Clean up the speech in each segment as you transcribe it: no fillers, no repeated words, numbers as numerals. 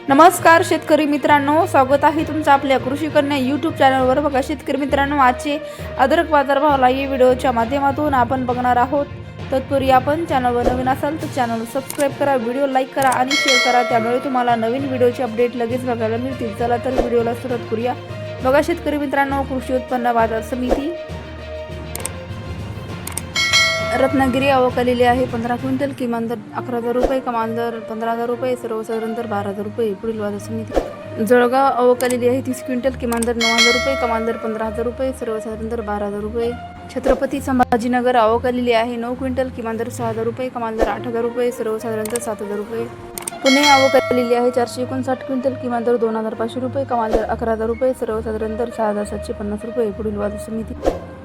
नमस्कार शेतकरी मित्रांनो, स्वागत आहे तुमचं आपल्या कृषी कन्या यूट्यूब चॅनलवर। बघा शेतकरी मित्रांनो, आजचे अद्रक बाजारभाव लाईव्ह व्हिडिओच्या माध्यमातून आपण बघणार आहोत। तत्पूर्वी आपण चॅनलवर नवीन असाल तर चॅनल सबस्क्राइब करा, व्हिडिओ लाईक करा आणि शेअर करा, त्यामुळे तुम्हाला नवीन व्हिडिओचे अपडेट लगेच बघायला मिळतील। चला तर व्हिडिओला सुरुवात करूया। बघा शेतकरी मित्रांनो, कृषी उत्पन्न बाजार समिती रत्नागिरी आवक आलेली आहे 15 क्विंटल, किमान दर 11,000 रुपये, कमाल दर 15,000 रुपये, सर्वसाधारण दर 12,000 रुपये। पुढील बाजार समिती जळगाव आवक आलेली आहे 30 क्विंटल, किमान दर 9,000 रुपये, कमाल दर 15,000 रुपये, सर्वसाधारण दर 12,000 रुपये। छत्रपती संभाजीनगर आवक आलेली आहे 9 क्विंटल, किमान दर 6,000 रुपये, कमाल दर 8,000 रुपये, सर्वसाधारण दर 7,000 रुपये। पुणे आवक आलेली आहे 459 क्विंटल, किमान दर 2,500 रुपये, कमाल दर 11,000 रुपये, सर्वसाधारण दर 6,750 रुपये। पुढील बाजार समिती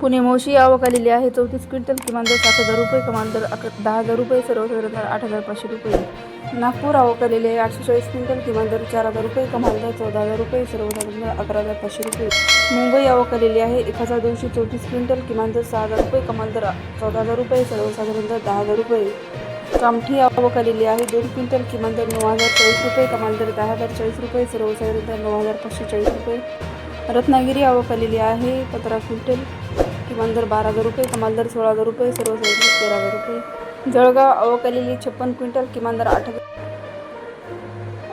पुणे मोशी आवक आलेली आहे 34 क्विंटल, किमान दर 7,000 रुपये, कमाल दर 10,000 रुपये, सर्वसाधारण दर 8,500 रुपये। नागपूर आवक आलेली आहे 840 क्विंटल, किमान दर 4,000 रुपये, कमाल दर 14,000 रुपये, सर्वसाधारण दर 11,500 रुपये। मुंबई आवक आलेली आहे 1,234 क्विंटल, किमान दर 6,000 रुपये, कमाल दर 14,000 रुपये, सर्वसाधारण दर 10,000 रुपये। कामठी आवक आलेली आहे 2 क्विंटल, किमान दर 9,040 रुपये, कमाल दर 10,040 रुपये, सर्वसाधारण दर 9,540 रुपये। रत्नागिरी आवक आलेली आहे 15 क्विंटल, किमान दर 12,000 रुपये, कमाल दर 16,000 रुपये, सर्वसाधारण दर 13,000 रुपये। जळगाव आवक आलेली 56 क्विंटल, किमान दर 8,000।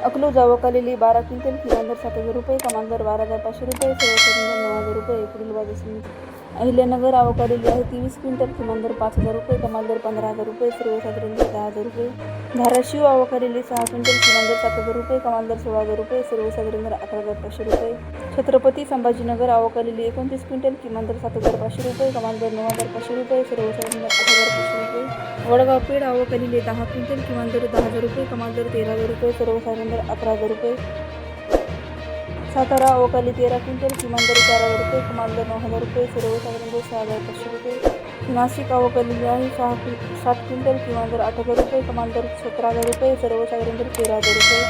अकलूज आवक आलेली 12 क्विंटल, किमान दर 7,000 रुपये, कमाल दर 12,500 रुपये, सर्वसाधारण दर 9,000 रुपये। पुढील बाजार समिती अहिल्यानगर आवक आलेली आहे 23 क्विंटल, किमान दर 5,000 रुपये, कमाल दर 15,000 रुपये, सर्वसाधारण दर 10,000 रुपये। धाराशिव आवक आलेली 6 क्विंटल, किमान दर 7,000 रुपये, कमाल दर 16,000 रुपये, सर्वसाधारण दर 11,500 रुपये। छत्रपती संभाजीनगर आवक आलेली 29 क्विंटल, किमान दर 7,500 रुपये, कमाल दर 9,500 रुपये, सर्वसाधारण दर 8,500 रुपये। वडगाव पेठ आवक आलेली 10 क्विंटल, किमान दर 10,000 रुपये, कमाल दर 13,000 रुपये, सर्वसाधारण दर 11,000 रुपये। सातारा आवक आली 13 क्विंटल, किमान दर 4,000 रुपये, कमाल दर 9,000 रुपये, सर्वसाधारण दर 6,500 रुपये। नाशिक आवक आलेली आहे 7 क्विंटल, किमान दर 8,000 रुपये, कमाल दर 17,000 रुपये, सर्वसाधारण दर 13,000 रुपये।